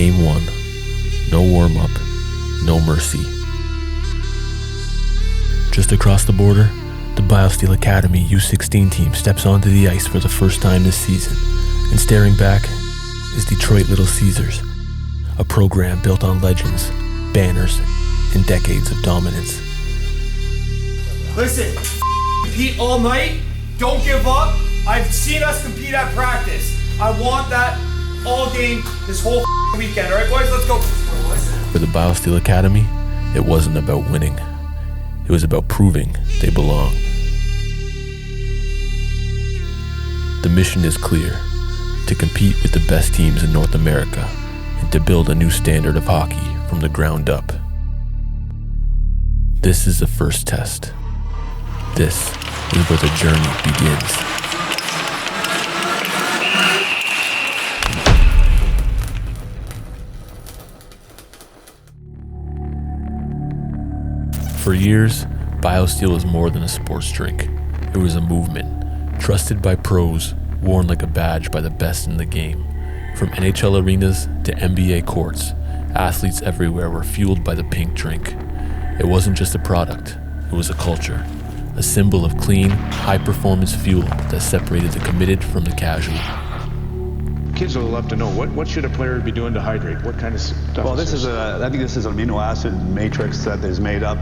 Game 1. No warm-up, no mercy. Just across the border, the BioSteel Academy U16 team steps onto the ice for the first time this season, and staring back is Detroit Little Caesars, a program built on legends, banners, and decades of dominance. Listen, compete all night, don't give up. I've seen us compete at practice. I want that all game this whole weekend. All right, boys, let's go. For the BioSteel Academy, it wasn't about winning. It was about proving they belong. The mission is clear: to compete with the best teams in North America and to build a new standard of hockey from the ground up. This is the first test. This is where the journey begins. For years, BioSteel was more than a sports drink. It was a movement, trusted by pros, worn like a badge by the best in the game. From NHL arenas to NBA courts, athletes everywhere were fueled by the pink drink. It wasn't just a product, it was a culture, a symbol of clean, high-performance fuel that separated the committed from the casual. Kids will love to know, what should a player be doing to hydrate? What kind of stuff? Well, I think this is an amino acid matrix that is made up.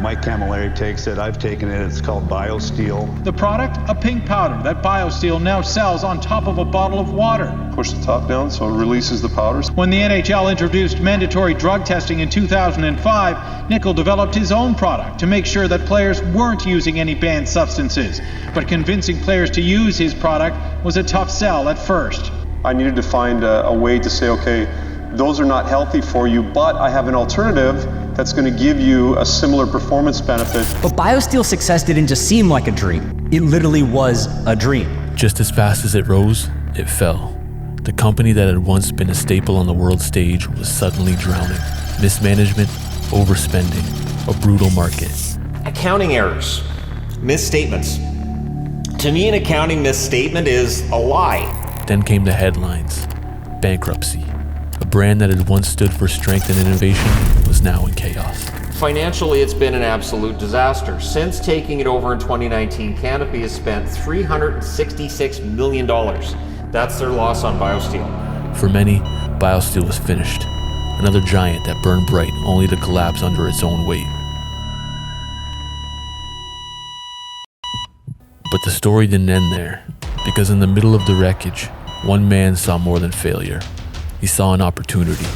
Mike Camilleri takes it, I've taken it, it's called BioSteel. The product, a pink powder that BioSteel now sells on top of a bottle of water. Push the top down so it releases the powders. When the NHL introduced mandatory drug testing in 2005, Nickel developed his own product to make sure that players weren't using any banned substances. But convincing players to use his product was a tough sell at first. I needed to find a way to say, okay, those are not healthy for you, but I have an alternative that's going to give you a similar performance benefit. But BioSteel's success didn't just seem like a dream. It literally was a dream. Just as fast as it rose, it fell. The company that had once been a staple on the world stage was suddenly drowning. Mismanagement, overspending, a brutal market. Accounting errors, misstatements. To me, an accounting misstatement is a lie. Then came the headlines. Bankruptcy. A brand that had once stood for strength and innovation was now in chaos. Financially, it's been an absolute disaster. Since taking it over in 2019, Canopy has spent $366 million. That's their loss on BioSteel. For many, BioSteel was finished. Another giant that burned bright only to collapse under its own weight. But the story didn't end there, because in the middle of the wreckage, one man saw more than failure. He saw an opportunity,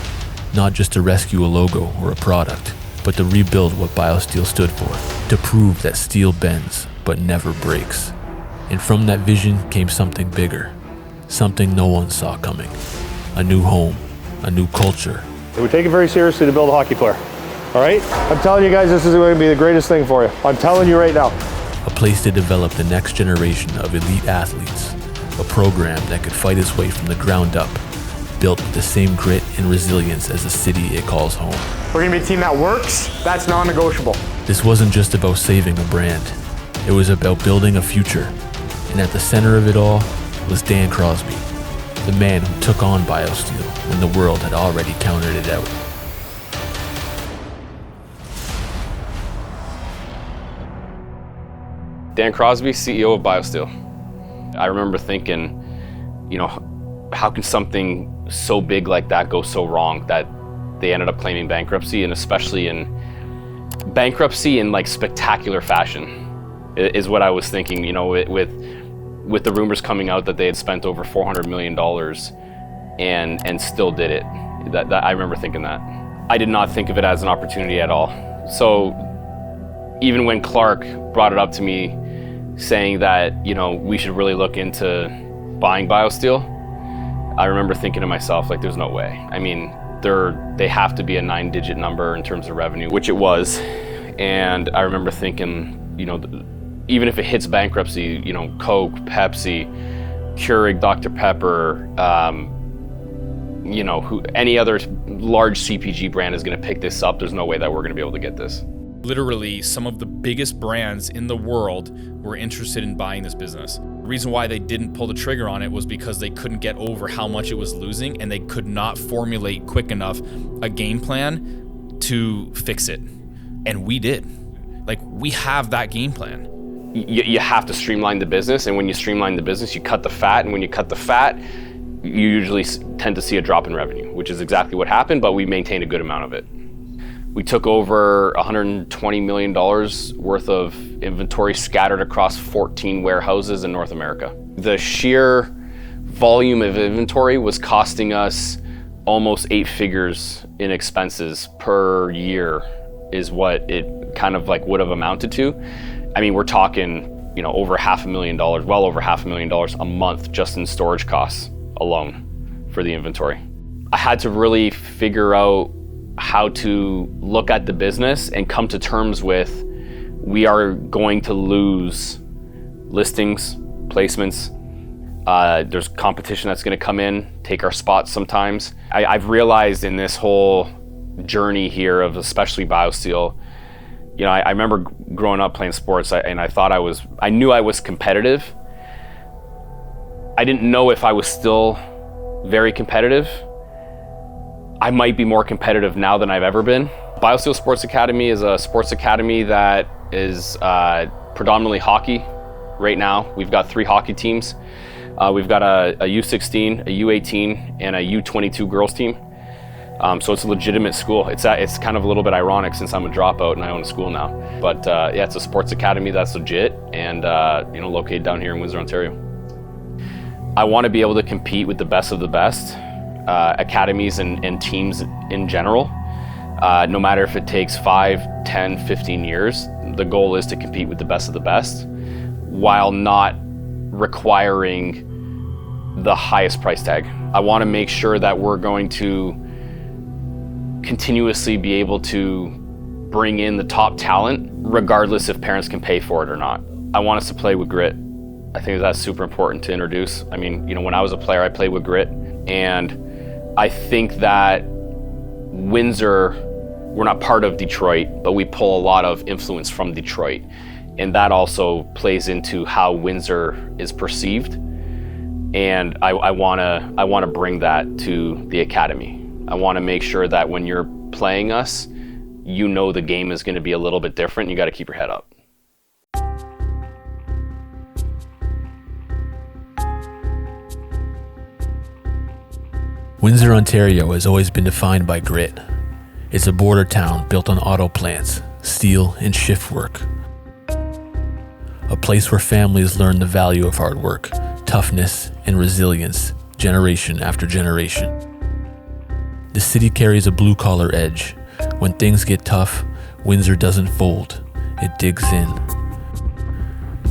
not just to rescue a logo or a product, but to rebuild what BioSteel stood for, to prove that steel bends but never breaks. And from that vision came something bigger, something no one saw coming. A new home, a new culture. We take it very seriously to build a hockey player, all right? I'm telling you guys, this is going to be the greatest thing for you. I'm telling you right now. A place to develop the next generation of elite athletes, a program that could fight its way from the ground up, built with the same grit and resilience as the city it calls home. We're going to be a team that works. That's non-negotiable. This wasn't just about saving a brand. It was about building a future. And at the center of it all was Dan Crosby, the man who took on BioSteel when the world had already counted it out. Dan Crosby, CEO of BioSteel. I remember thinking, how can something so big like that go so wrong that they ended up claiming bankruptcy, and especially in bankruptcy in like spectacular fashion is what I was thinking, with the rumors coming out that they had spent over $400 million and still did it. That I remember thinking that. I did not think of it as an opportunity at all. So even when Clark brought it up to me saying that, we should really look into buying BioSteel, I remember thinking to myself, like, there's no way. I mean, they have to be a 9-digit number in terms of revenue, which it was. And I remember thinking, even if it hits bankruptcy, Coke, Pepsi, Keurig, Dr. Pepper, any other large CPG brand is going to pick this up. There's no way that we're going to be able to get this. Literally, some of the biggest brands in the world were interested in buying this business. The reason why they didn't pull the trigger on it was because they couldn't get over how much it was losing, and they could not formulate quick enough a game plan to fix it. And we did. Like, we have that game plan. You have to streamline the business, and when you streamline the business, you cut the fat, and when you cut the fat, you usually tend to see a drop in revenue, which is exactly what happened, but we maintained a good amount of it. We took over $120 million worth of inventory scattered across 14 warehouses in North America. The sheer volume of inventory was costing us almost 8 figures in expenses per year is what it kind of like would have amounted to. I mean, we're talking, over $500,000, well over $500,000 a month just in storage costs alone for the inventory. I had to really figure out how to look at the business and come to terms with, we are going to lose listings, placements. There's competition that's going to come in, take our spots sometimes. I've realized in this whole journey here of especially BioSteel, I remember growing up playing sports, and I knew I was competitive. I didn't know if I was still very competitive. I might be more competitive now than I've ever been. BioSteel Sports Academy is a sports academy that is predominantly hockey right now. We've got 3 hockey teams. We've got a U16, a U18, and a U22 girls team. So it's a legitimate school. It's kind of a little bit ironic since I'm a dropout and I own a school now. But yeah, it's a sports academy that's legit and located down here in Windsor, Ontario. I want to be able to compete with the best of the best, academies and teams in general. No matter if it takes 5, 10, 15 years, the goal is to compete with the best of the best while not requiring the highest price tag. I want to make sure that we're going to continuously be able to bring in the top talent regardless if parents can pay for it or not. I want us to play with grit. I think that's super important to introduce. I mean, when I was a player, I played with grit, and I think that Windsor, we're not part of Detroit, but we pull a lot of influence from Detroit, and that also plays into how Windsor is perceived. And I want to bring that to the academy. I want to make sure that when you're playing us, the game is going to be a little bit different. You got to keep your head up. Windsor, Ontario has always been defined by grit. It's a border town built on auto plants, steel, and shift work. A place where families learn the value of hard work, toughness, and resilience, generation after generation. The city carries a blue-collar edge. When things get tough, Windsor doesn't fold, it digs in.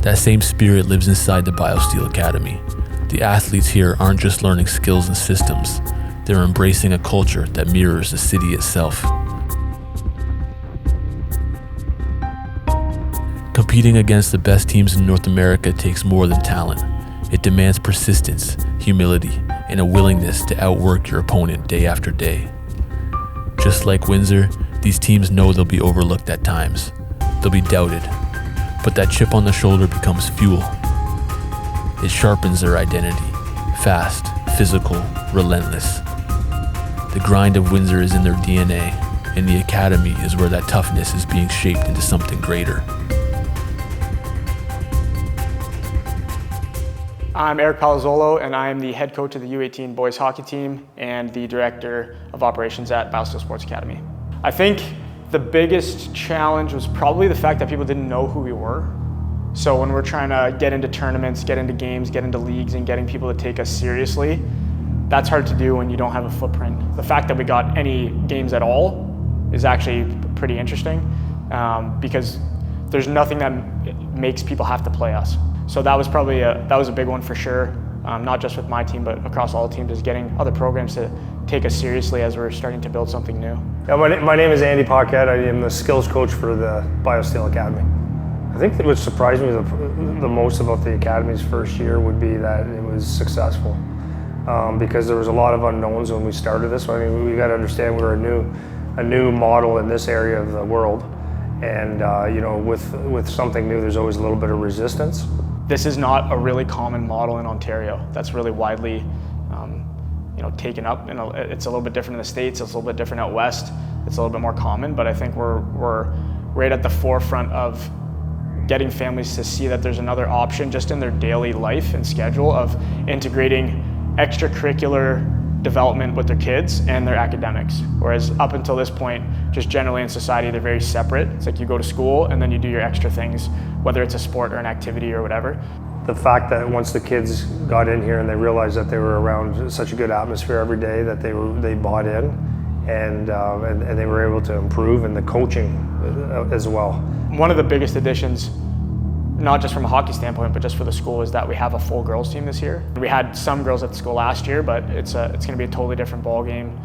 That same spirit lives inside the BioSteel Academy. The athletes here aren't just learning skills and systems, they're embracing a culture that mirrors the city itself. Competing against the best teams in North America takes more than talent. It demands persistence, humility, and a willingness to outwork your opponent day after day. Just like Windsor, these teams know they'll be overlooked at times. They'll be doubted, but that chip on the shoulder becomes fuel. It sharpens their identity. Fast, physical, relentless. The grind of Windsor is in their DNA, and the academy is where that toughness is being shaped into something greater. I'm Eric Palazzolo, and I am the head coach of the U18 boys hockey team and the director of operations at BioSteel Sports Academy. I think the biggest challenge was probably the fact that people didn't know who we were. So when we're trying to get into tournaments, get into games, get into leagues, and getting people to take us seriously, that's hard to do when you don't have a footprint. The fact that we got any games at all is actually pretty interesting because there's nothing that makes people have to play us. So that was probably a big one for sure, not just with my team, but across all teams, is getting other programs to take us seriously as we're starting to build something new. Yeah, my name is Andy Paquette. I am the skills coach for the BioSteel Academy. I think that what surprised me the most about the Academy's first year would be that it was successful. Because there was a lot of unknowns when we started this. I mean, we got to understand we're a new model in this area of the world. And you know, with something new, there's always a little bit of resistance. This is not a really common model in Ontario that's really widely you know, taken up. You know, it's a little bit different in the States, it's a little bit different out west, it's a little bit more common, but I think we're right at the forefront of getting families to see that there's another option just in their daily life and schedule of integrating extracurricular development with their kids and their academics. Whereas up until this point, just generally in society, they're very separate. It's like you go to school and then you do your extra things, whether it's a sport or an activity or whatever. The fact that once the kids got in here and they realized that they were around such a good atmosphere every day, that they bought in, and they were able to improve, and the coaching as well. One of the biggest additions, not just from a hockey standpoint, but just for the school, is that we have a full girls team this year. We had some girls at the school last year, but it's going to be a totally different ball game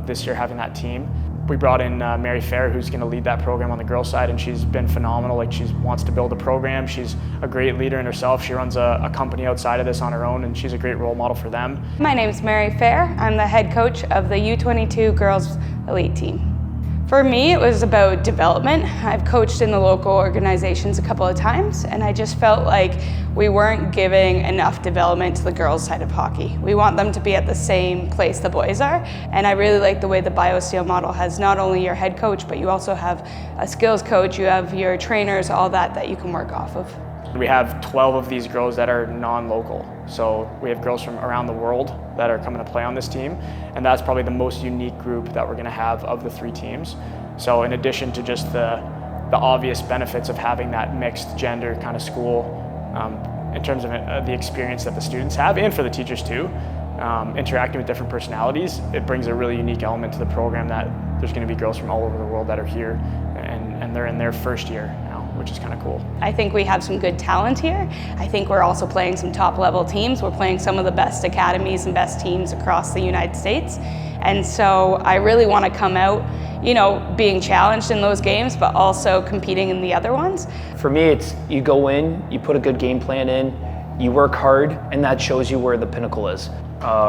this year having that team. We brought in Mary Fair, who's going to lead that program on the girls' side, and she's been phenomenal. Like, she wants to build a program. She's a great leader in herself. She runs a company outside of this on her own, and she's a great role model for them. My name's Mary Fair. I'm the head coach of the U22 Girls Elite Team. For me, it was about development. I've coached in the local organizations a couple of times, and I just felt like we weren't giving enough development to the girls' side of hockey. We want them to be at the same place the boys are, and I really like the way the BioSteel model has not only your head coach, but you also have a skills coach, you have your trainers, all that you can work off of. We have 12 of these girls that are non-local. So we have girls from around the world that are coming to play on this team, and that's probably the most unique group that we're going to have of the 3 teams. So in addition to just the obvious benefits of having that mixed gender kind of school, in terms of the experience that the students have, and for the teachers too, interacting with different personalities, it brings a really unique element to the program that there's going to be girls from all over the world that are here, and they're in their first year now, which is kind of cool. I think we have some good talent here. I think we're also playing some top level teams. We're playing some of the best academies and best teams across the United States. And so I really want to come out, you know, being challenged in those games, but also competing in the other ones. For me, it's you go in, you put a good game plan in, you work hard, and that shows you where the pinnacle is.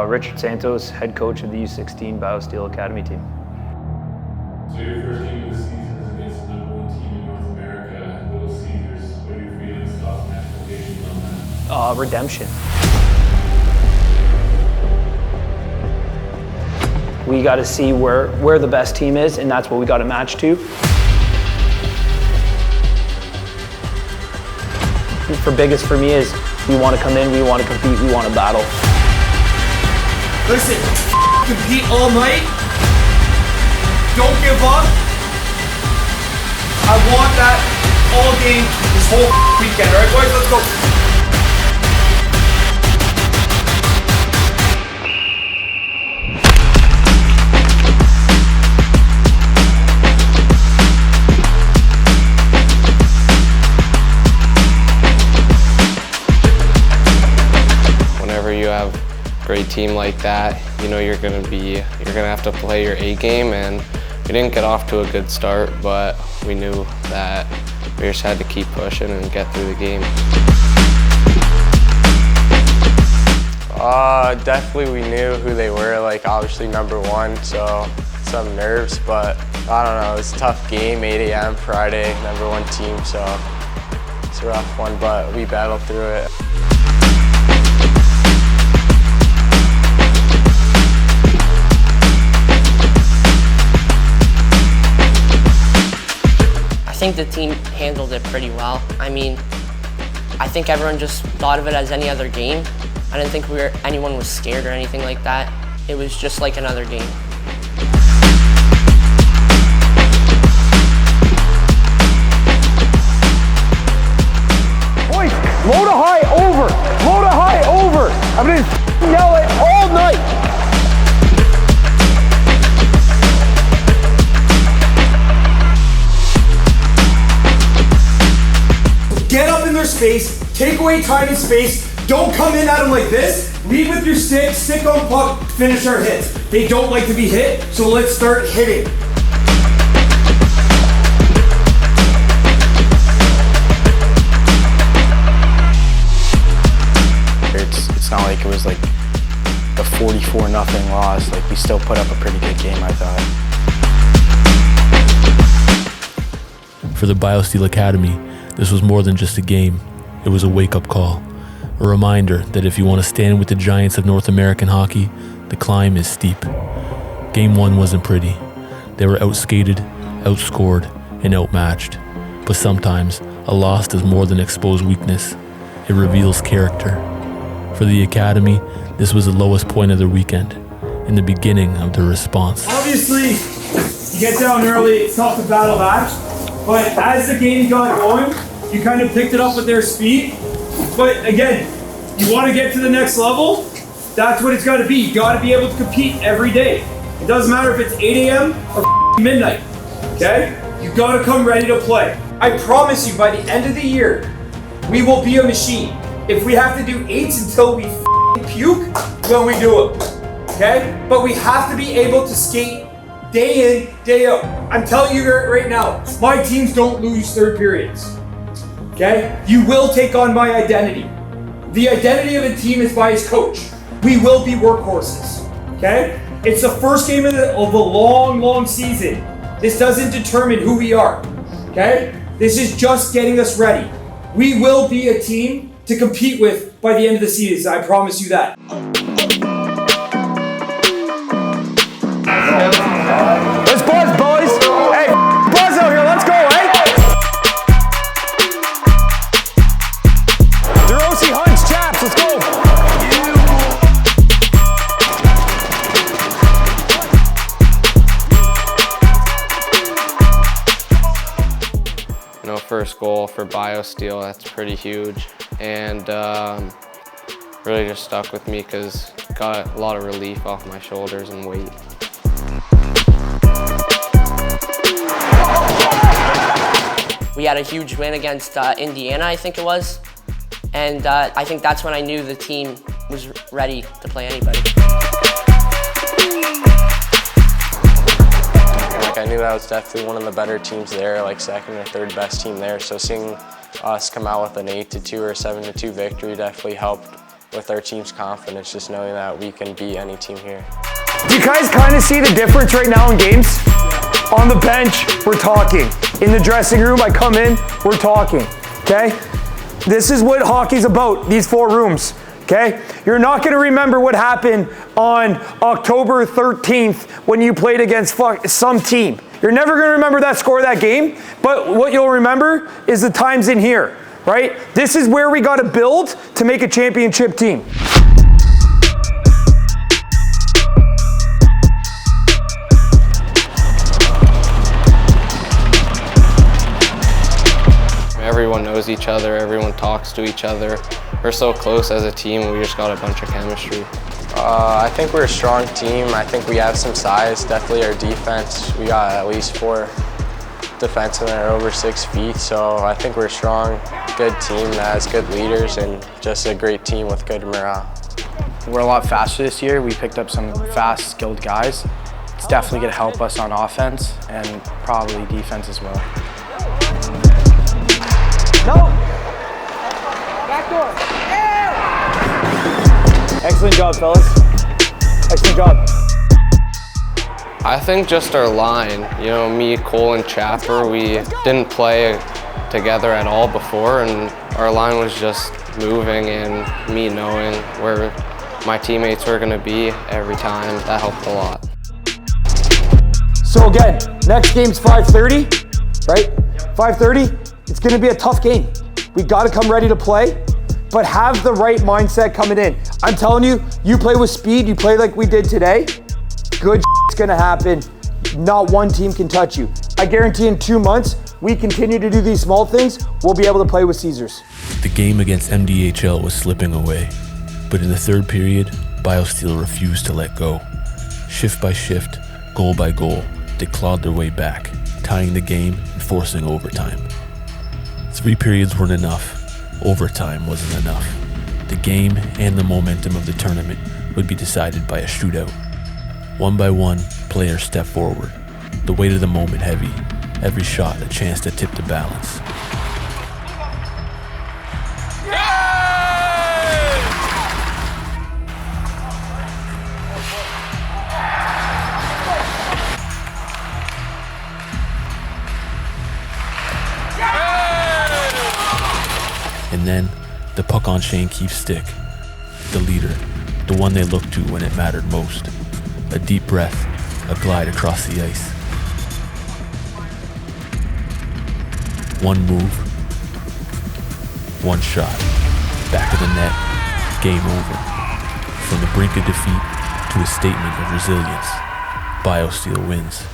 Richard Santos, head coach of the U16 BioSteel Academy team. So your first game of the season is against the #1 team in North America, Little Caesars. What are your feelings, thoughts, and expectations on that? Redemption. We got to see where the best team is, and that's what we got to match to. For biggest for me is we want to come in, we want to compete, we want to battle. Listen, compete all night. Don't give up. I want that all game this whole weekend. All right, boys, let's go. Whenever you have a great team like that, you know you're gonna have to play your A game, and we didn't get off to a good start, but we knew that we just had to keep pushing and get through the game. Definitely we knew who they were, like obviously #1, so some nerves, but I don't know, it was a tough game, 8 a.m. Friday, #1 team, so it's a rough one, but we battled through it. I think the team handled it pretty well. I mean, I think everyone just thought of it as any other game. I didn't think anyone was scared or anything like that. It was just like another game. Boys, load a high over! Load a high over! I'm gonna yell it all night! Get up in their space, take away time and space, don't come in at them like this, lead with your stick on puck, finish our hits. They don't like to be hit, so let's start hitting. It's not like it was like a 44-0 loss, like we still put up a pretty good game, I thought. For the BioSteel Academy, this was more than just a game. It was a wake-up call. A reminder that if you want to stand with the giants of North American hockey, the climb is steep. Game 1 wasn't pretty. They were outskated, outscored, and outmatched. But sometimes, a loss does more than expose weakness. It reveals character. For the Academy, this was the lowest point of their weekend, in the beginning of their response. Obviously, you get down early, it's tough to battle back, but as the game got going, you kind of picked it up with their speed. But again, you want to get to the next level, that's what it's got to be. You got to be able to compete every day. It doesn't matter if it's 8 a.m. or midnight, okay? You got to come ready to play. I promise you, by the end of the year, we will be a machine. If we have to do 8s until we puke, then we do it, okay? But we have to be able to skate day in, day out. I'm telling you right now, my teams don't lose third periods, okay? You will take on my identity. The identity of a team is by his coach. We will be workhorses, okay? It's the first game of a long season. This doesn't determine who we are, okay? This is just getting us ready. We will be a team to compete with by the end of the season, I promise you that. Let's buzz, boys. Hey, buzz out here. Let's go, eh? DeRossi, Hunts, Chaps, let's go. You know, first goal for BioSteel, that's pretty huge. And really just stuck with me because got a lot of relief off my shoulders and weight. We had a huge win against Indiana, I think it was. And I think that's when I knew the team was ready to play anybody. Like, I knew that was definitely one of the better teams there, like second or third best team there. So seeing us come out with an 8-2 or 7-2 victory definitely helped with our team's confidence, just knowing that we can beat any team here. Do you guys kind of see the difference right now in games? On the bench, we're talking. In the dressing room, I come in, we're talking, okay? This is what hockey's about, these 4 rooms, okay? You're not gonna remember what happened on October 13th when you played against some team. You're never gonna remember that score of that game, but what you'll remember is the times in here, right? This is where we gotta build to make a championship team. Everyone knows each other, everyone talks to each other. We're so close as a team, we just got a bunch of chemistry. I think we're a strong team. I think we have some size, definitely our defense. We got at least 4 defensemen that are over 6 feet, so I think we're a strong, good team that has good leaders and just a great team with good morale. We're a lot faster this year. We picked up some fast, skilled guys. It's definitely going to help us on offense and probably defense as well. No! Back door! Excellent job, fellas. Excellent job. I think just our line, you know, me, Cole, and Chapper, we didn't play together at all before, and our line was just moving, and me knowing where my teammates were going to be every time, that helped a lot. So again, next game's 5:30, right? 5:30, it's gonna be a tough game. We gotta come ready to play, but have the right mindset coming in. I'm telling you, you play with speed, you play like we did today, good shit's gonna happen. Not one team can touch you. I guarantee in 2 months, we continue to do these small things, we'll be able to play with Caesars. The game against MDHL was slipping away, but in the third period, BioSteel refused to let go. Shift by shift, goal by goal, they clawed their way back, tying the game and forcing overtime. 3 periods weren't enough. Overtime wasn't enough. The game and the momentum of the tournament would be decided by a shootout. One by one, players stepped forward, the weight of the moment heavy, every shot a chance to tip the balance. And then, the puck on Shane Keefe's stick. The leader, the one they looked to when it mattered most. A deep breath, a glide across the ice. One move, one shot, back of the net, game over. From the brink of defeat to a statement of resilience, BioSteel wins.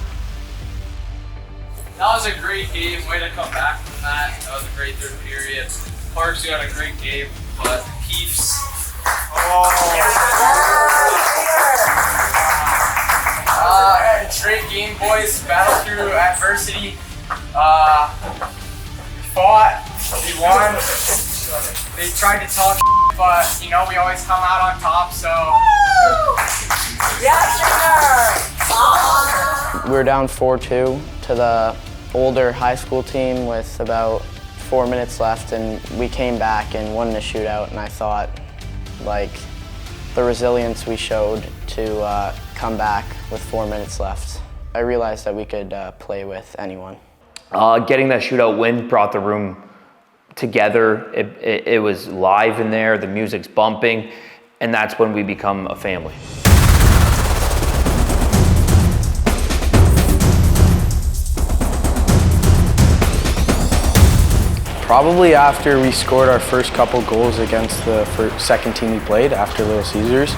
That was a great game. Way to come back from that. That was a great third period. Parks got a great game, but Keefe's. Great game, boys. Battled through adversity. Fought. We won. They tried to talk, but you know we always come out on top. So. We were down 4-2 to the older high school team with about 4 minutes left, and we came back and won the shootout, and I thought, like, the resilience we showed to come back with 4 minutes left. I realized that we could play with anyone. Getting that shootout win brought the room together. It was live in there, the music's bumping, and that's when we become a family. Probably after we scored our first couple goals against the second team we played, after Little Caesars,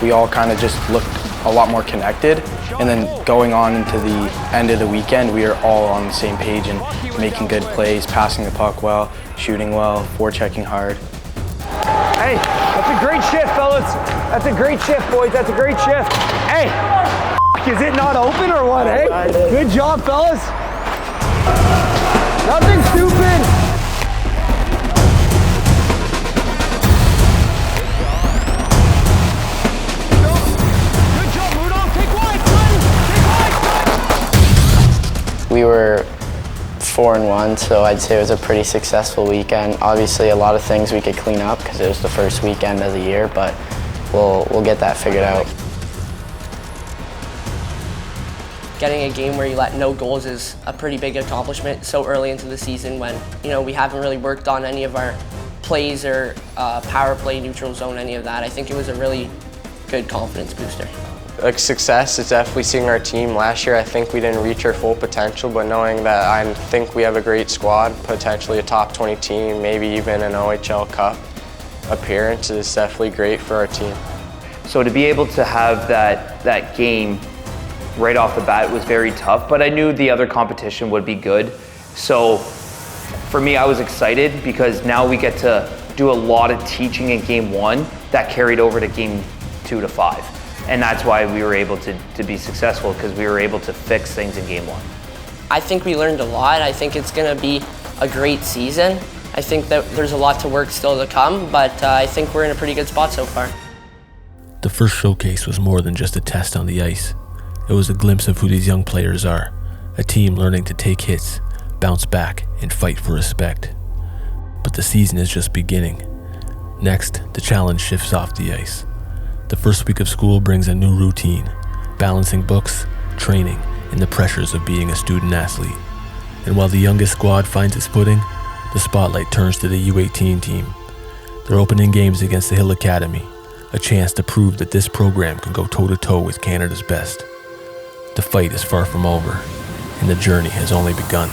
we all kind of just looked a lot more connected. And then going on into the end of the weekend, we are all on the same page and making good plays, passing the puck well, shooting well, forechecking hard. Hey, that's a great shift, fellas. That's a great shift, boys. That's a great shift. Hey, is it not open or what, hey? Good job, fellas. Nothing stupid. We were 4-1, so I'd say it was a pretty successful weekend. Obviously, a lot of things we could clean up because it was the first weekend of the year, but we'll get that figured out. Getting a game where you let no goals is a pretty big accomplishment so early into the season when, you know, we haven't really worked on any of our plays or power play, neutral zone, any of that. I think it was a really good confidence booster. A success is definitely seeing our team. Last year I think we didn't reach our full potential, but knowing that I think we have a great squad, potentially a top 20 team, maybe even an OHL Cup appearance is definitely great for our team. So to be able to have that game right off the bat was very tough, but I knew the other competition would be good. So for me, I was excited because now we get to do a lot of teaching in game 1 that carried over to game 2 to 5. And that's why we were able to be successful, because we were able to fix things in game 1. I think we learned a lot. I think it's going to be a great season. I think that there's a lot to work still to come, but I think we're in a pretty good spot so far. The first showcase was more than just a test on the ice. It was a glimpse of who these young players are, a team learning to take hits, bounce back, and fight for respect. But the season is just beginning. Next, the challenge shifts off the ice. The first week of school brings a new routine, balancing books, training, and the pressures of being a student athlete. And while the youngest squad finds its footing, the spotlight turns to the U18 team. They're opening games against the Hill Academy, a chance to prove that this program can go toe-to-toe with Canada's best. The fight is far from over, and the journey has only begun.